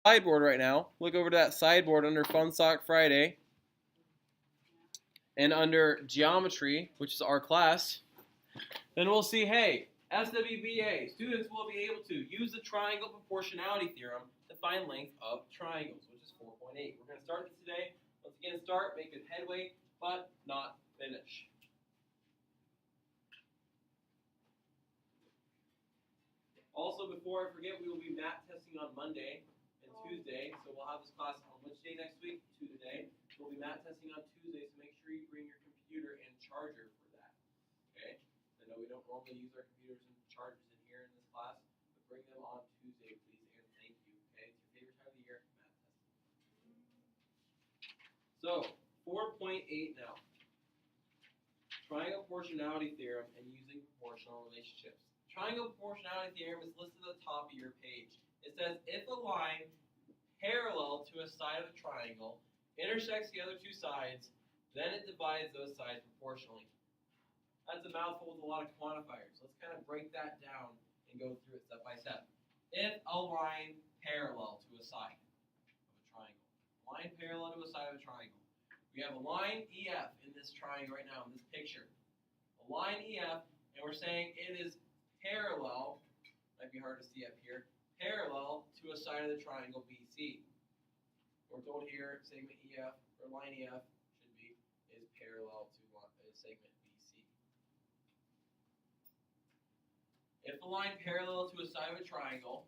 sideboard right now. Look over to that sideboard under Fun Sock Friday and under Geometry, which is our class. Then we'll see, hey, SWBA, students will be able to use the triangle proportionality theorem to find length of triangles, which is 4.8. We're going to start this today. Once again, start, make good headway, but not finish. Also, before I forget, we will be math testing on Monday and Tuesday. So we'll have this class on which day next week? Tuesday. We'll be math testing on Tuesday, so make sure you bring your computer and charger for that. Okay? I know we don't normally use our computers and chargers in here in this class, but bring them on Tuesday, please, and thank you. Okay? It's your favorite time of the year, math testing. So, 4.8 now. Triangle proportionality theorem and using proportional relationships. Triangle proportionality theorem is listed at the top of your page. It says if a line parallel to a side of a triangle intersects the other two sides, then it divides those sides proportionally. That's a mouthful with a lot of quantifiers. Let's kind of break that down and go through it step by step. If a line parallel to a side of a triangle, line parallel to a side of a triangle. We have a line EF in this triangle right now, in this picture. A line EF, and we're saying it is parallel, might be hard to see up here, parallel to a side of the triangle BC. We're told here segment EF, or line EF, should be, is parallel to segment BC. If the line parallel to a side of a triangle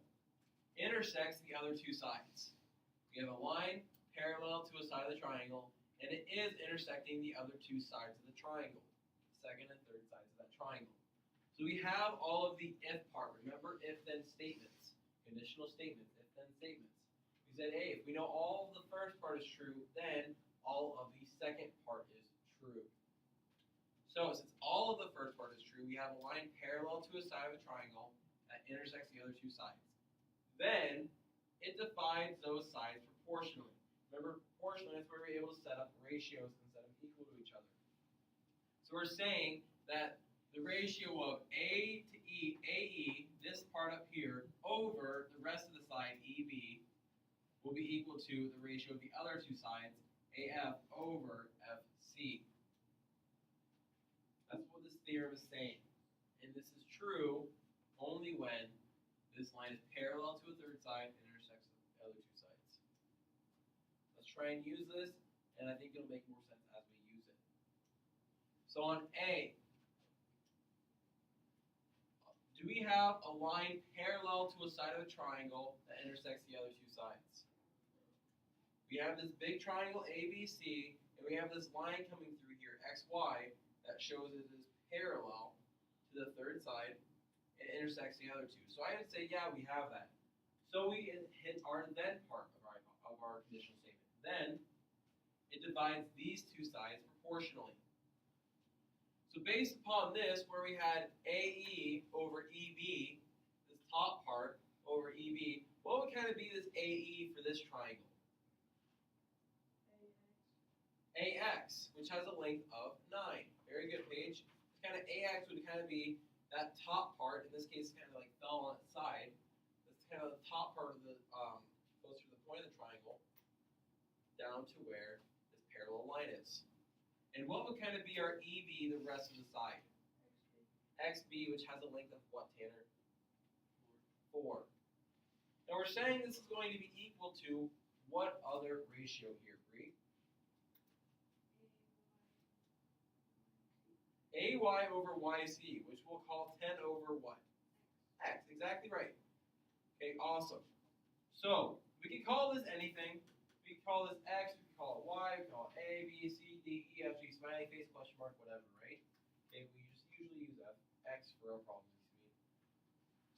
intersects the other two sides, we have a line parallel to a side of the triangle, and it is intersecting the other two sides of the triangle, the second and third sides of that triangle. So we have all of the if part. Remember if-then statements, conditional statements, if-then statements. We said, hey, if we know all of the first part is true, then all of the second part is true. So since all of the first part is true, we have a line parallel to a side of a triangle that intersects the other two sides. Then it divides those sides proportionally. Remember, proportionally, that's where we're able to set up ratios and set them equal to each other. So we're saying that the ratio of A to E, AE, this part up here, over the rest of the side, EB, will be equal to the ratio of the other two sides, AF over FC. That's what this theorem is saying. And this is true only when this line is parallel to a third side and intersects the other two sides. Let's try and use this, and I think it'll make more sense as we use it. So on A, do we have a line parallel to a side of a triangle that intersects the other two sides? We have this big triangle ABC, and we have this line coming through here, XY, that shows it is parallel to the third side and intersects the other two. So I would say, yeah, we have that. So we hit our then part of our conditional statement. Then it divides these two sides proportionally. So based upon this, where we had AE over EB, this top part over EB, what would kind of be this AE for this triangle? AX, which has a length of 9. Very good, Paige. Kind of AX would kind of be that top part. In this case, kind of like fell on its side. That's kind of the top part of the, closer to the point of the triangle, down to where this parallel line is. And what would kind of be our EB the rest of the side? XB, which has a length of what, Tanner? 4. Now we're saying this is going to be equal to what other ratio here, Bree? AY over YC, which we'll call 10 over what? X, exactly right. Okay, awesome. So we can call this anything. We can call this X, we can call it Y, we can call it A, B, C, D, E, F, G, smiley face, question mark, whatever, right? Okay, we just usually use X for our problems.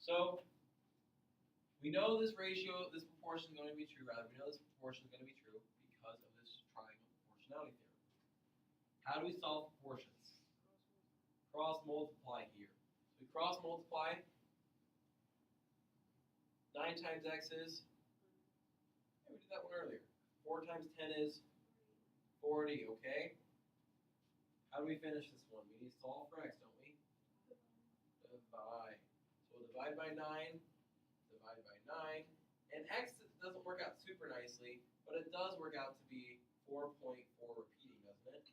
So we know this ratio, this proportion is going to be true, rather, we know this proportion is going to be true because of this triangle proportionality theorem. How do we solve proportions? Cross multiply here. So we cross multiply. 9 times X is, we did that one earlier. 4 times 10 is 40, okay? How do we finish this one? We need to solve for X, don't we? Divide. So we'll divide by 9, divide by 9, and X doesn't work out does work out to be 4.4 repeating, doesn't it?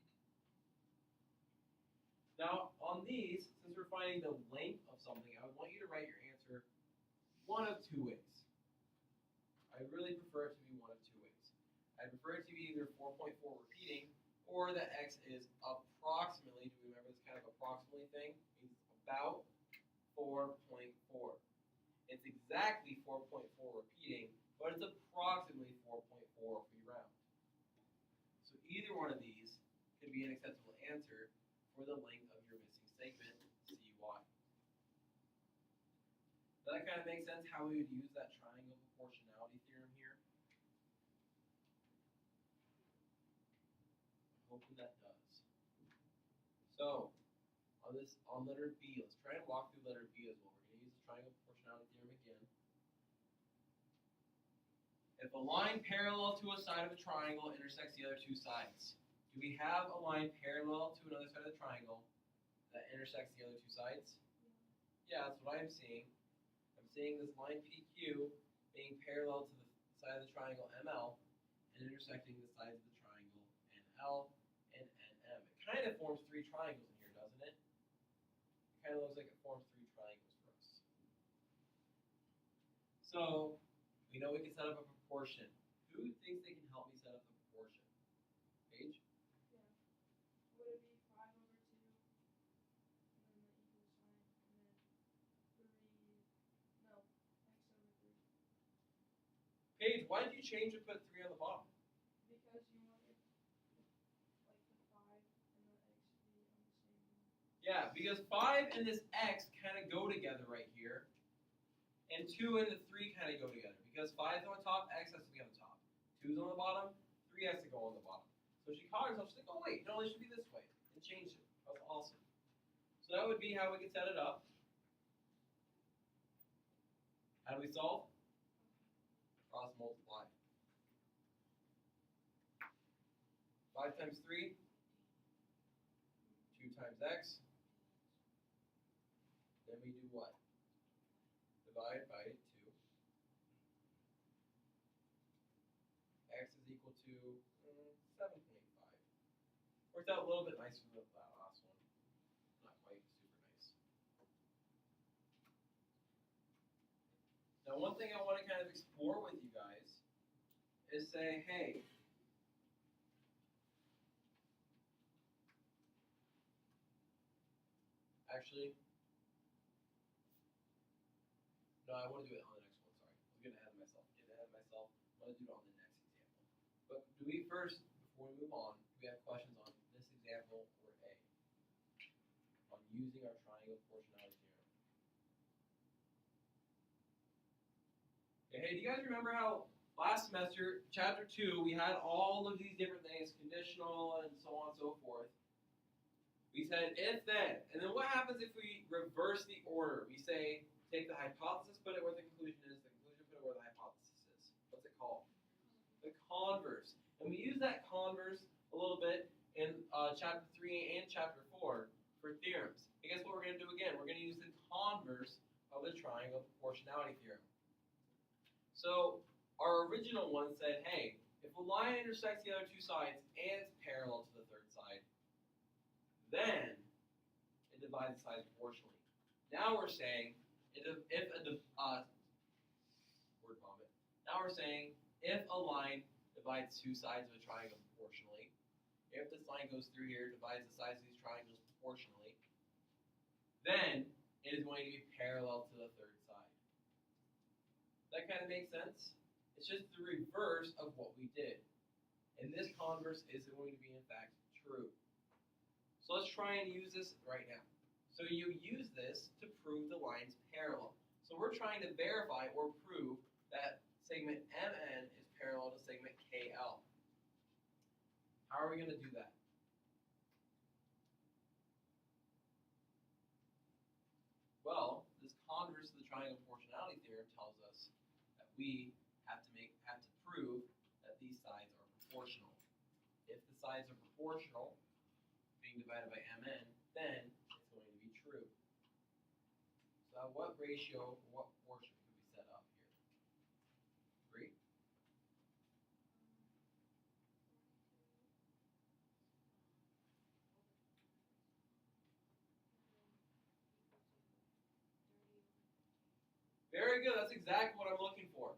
Now, on these, since we're finding the length of something, I would want you to write your answer one of two ways. I really prefer it to be one of two ways. I prefer it to be either 4.4 repeating, or that x is approximately, do we remember this kind of approximately thing? It means about 4.4. It's exactly 4.4 repeating, but it's approximately 4.4 if we round. So either one of these could be an acceptable answer for the length of your missing segment, CY. Does that kind of make sense how we would use that triangle proportionality theorem here? I'm hoping that does. So, on letter B, let's try and walk through letter B as well. We're going to use the triangle proportionality theorem again. If a line parallel to a side of a triangle intersects the other two sides, do we have a line parallel to another side of the triangle that intersects the other two sides? Yeah, that's what I'm seeing. I'm seeing this line PQ being parallel to the side of the triangle ML and intersecting the sides of the triangle NL and NM. It kind of forms three triangles in here, doesn't it? It kind of looks like it forms three triangles for us. So, we know we can set up a proportion. Who thinks they can help me set up the proportion? Paige? Yeah. Would it be 5 over 2, and then the equal sign, and then 3, no, x over 3. Paige, why did you change and put 3 on the bottom? Because you wanted, like, the 5 and the x to be on the same line. Yeah, because 5 and this x kind of go together right here. And 2 and the 3 kind of go together. Because 5 is on the top, x has to be on the top. 2 is on the bottom, 3 has to go on the bottom. So she caught herself, she's like, oh wait, no, it should be this way. And changed it. That's awesome. So that would be how we could set it up. How do we solve? Cross multiply. 5 times 3, 2 times x. Then we do what? Divide by 2. X is equal to 7.5. Worked out a little bit nicer than that last one. Not quite super nice. Now, one thing I want to kind of explore with you guys is say, hey, actually, no, I want to do it on the next one. Sorry, I was getting ahead of myself. I want to do it on the next example. But do we first, before we move on, do we have questions on this example or A? On using our triangle proportionality theorem. Okay, hey, do you guys remember how last semester, chapter 2, we had all of these different things, conditional and so on and so forth. We said if then, and then what happens if we reverse the order? We say, take the hypothesis, put it where the conclusion is, the conclusion, put it where the hypothesis is. What's it called? The converse. And we use that converse a little bit in chapter 3 and chapter 4 for theorems. And guess what we're going to do again? We're going to use the converse of the triangle proportionality theorem. So our original one said, hey, if a line intersects the other two sides and it's parallel to the third side, then it divides the sides proportionally. Now we're saying word vomit. Now we're saying if a line divides two sides of a triangle proportionally, if this line goes through here, divides the sides of these triangles proportionally, then it is going to be parallel to the third side. That kind of makes sense? It's just the reverse of what we did. And this converse is going to be, in fact, true. So let's try and use this right now. So you use this to prove the line's parallel. So we're trying to verify or prove that segment MN is parallel to segment KL. How are we going to do that? Well, this converse of the triangle proportionality theorem tells us that we have to prove that these sides are proportional. If the sides are proportional, being divided by Mn, then it's going to be true. So what ratio, what proportion could we set up here? 3? Very good. That's exactly what I'm looking for.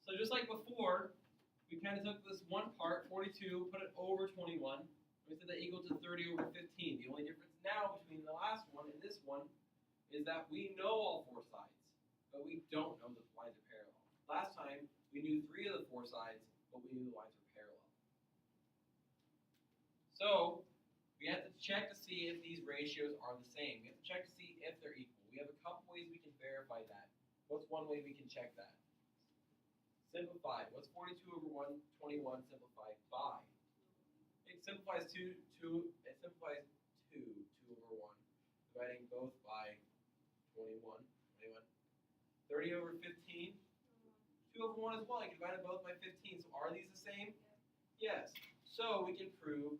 So just like before, we kind of took this one part, 42, put it over 21. We said that equal to 30 over 15. The only difference now between the last one and this one is that we know all four sides, but we don't know that the lines are parallel. Last time, we knew 3 of the 4 sides, but we knew the lines were parallel. So, we have to check to see if these ratios are the same. We have to check to see if they're equal. We have a couple ways we can verify that. What's one way we can check that? Simplify. What's 42 over 121 simplified by? It simplifies 2 over 1, dividing both by 21. 30 over 15, 2 over 1 as well. You can divide them both by 15. So are these the same? Yes. So we can prove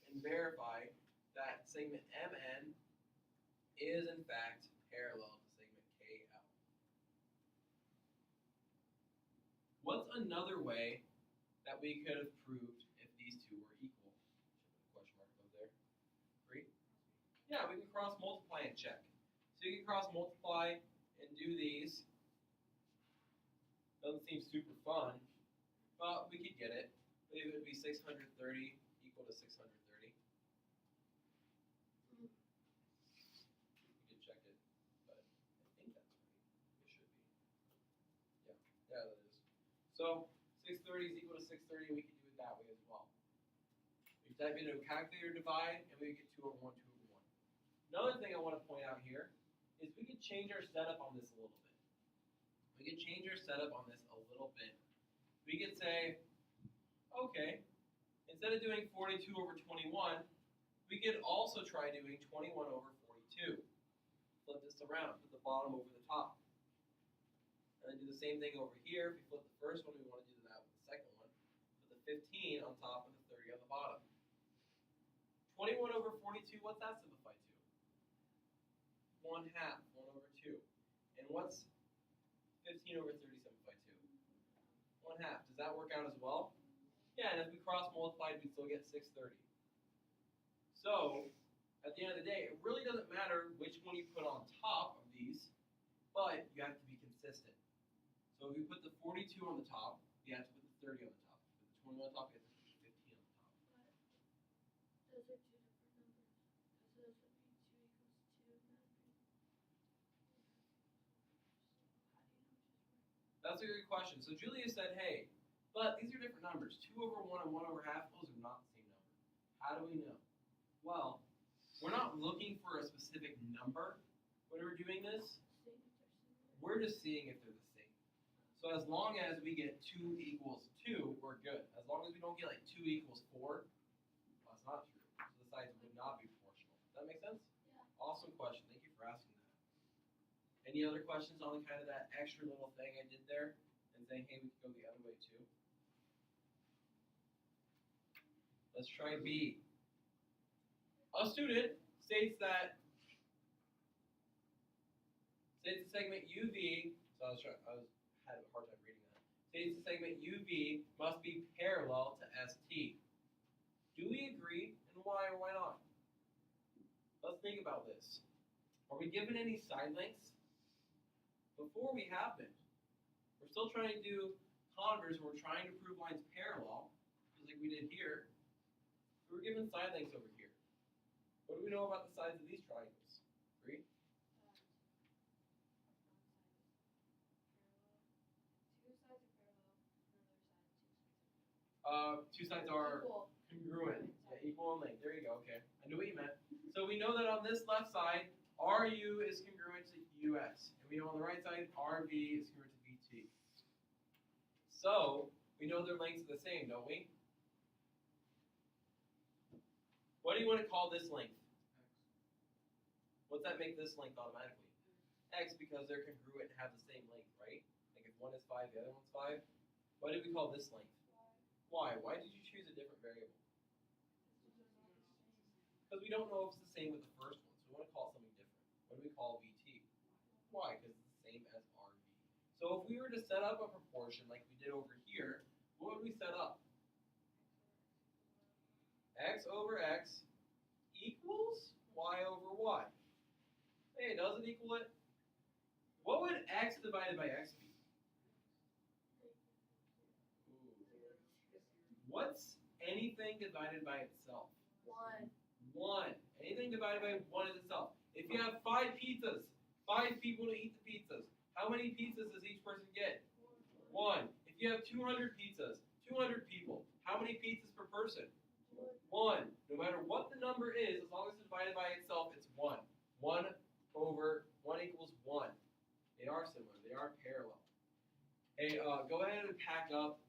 and verify that segment MN is in fact parallel to segment KL. What's another way that we could have proved if these two were equal? Should put a question mark above there. Agree? Yeah, we can cross multiply and check. So you can cross multiply and do these. Doesn't seem super fun, but we could get it. Maybe it would be 630 equal to 630. You could check it, but I think that's right. It should be. Yeah, that is. So 630 is equal to 630. We can do it that way as well. We type into a calculator divide, and we get 2 over 1, 2 over 1. Another thing I want to point out here is we could change our setup on this a little bit. We could change our setup on this a little bit. We could say, okay, instead of doing 42 over 21, we could also try doing 21 over 42. Flip this around, put the bottom over the top. And then do the same thing over here. If we flip the first one, we want to do that with the second one. Put the 15 on top and the 30 on the bottom. 21 over 42, what's that simplify to? 1/2, 1 over 2. And what's 15 over 30 simplify to? 1/2. Does that work out as well? Yeah, and if we cross multiplied, we still get 630. So, at the end of the day, it really doesn't matter which one you put on top of these, but you have to be consistent. So if you put the 42 on the top, you have to put the 30 on the top. If you put the 21 on top, you have to put the 15 on the top. Those are 2 different numbers. Because those would be 2 equals 2, and that would be. So how do you know which is right? That's a good question. So Julia said, hey, but these are different numbers. 2 over 1 and 1 over half, those are not the same number. How do we know? Well, we're not looking for a specific number when we're doing this. Seeing if they're similar. We're just seeing if they're the same. So as long as we get 2 equals 2, we're good. As long as we don't get like 2 equals 4, well, that's not true. So the sides would not be proportional. Does that make sense? Yeah. Awesome question. Thank you for asking that. Any other questions on kind of that extra little thing I did there? And saying, hey, we could go the other way too. Let's try B. A student states that the segment UV, so had a hard time reading that. States the segment UV must be parallel to ST. Do we agree, and why or why not? Let's think about this. Are we given any side lengths? Before we have been. We're still trying to do converse, and we're trying to prove lines parallel, just like we did here. We were given side lengths over here. What do we know about the sides of these triangles? Agree? Two sides are Equal. congruent. Yeah, equal in length. There you go. Okay. I knew what you meant. So we know that on this left side, RU is congruent to US. And we know on the right side, RV is congruent to BT. So we know their lengths are the same, don't we? What do you want to call this length? What's that make this length automatically? X, because they're congruent and have the same length, right? Like if one is 5, the other one's 5. What did we call this length? Why? Why did you choose a different variable? Because we don't know if it's the same with the first one, so we want to call it something different. What do we call VT? Why? Because it's the same as RV. So if we were to set up a proportion like we did over here, what would we set up? X over X equals Y over Y. Hey, does it equal it? What divided by x be? What's anything divided by itself? 1. 1. Anything divided by 1 is itself. If you have 5 pizzas, 5 people to eat the pizzas, how many pizzas does each person get? 1. If you have 200 pizzas, 200 people, how many pizzas per person? 1. No matter what the number is, as long as it's divided by itself, it's 1. 1 over 1 equals 1. They are similar. They are parallel. Hey, go ahead and pack up.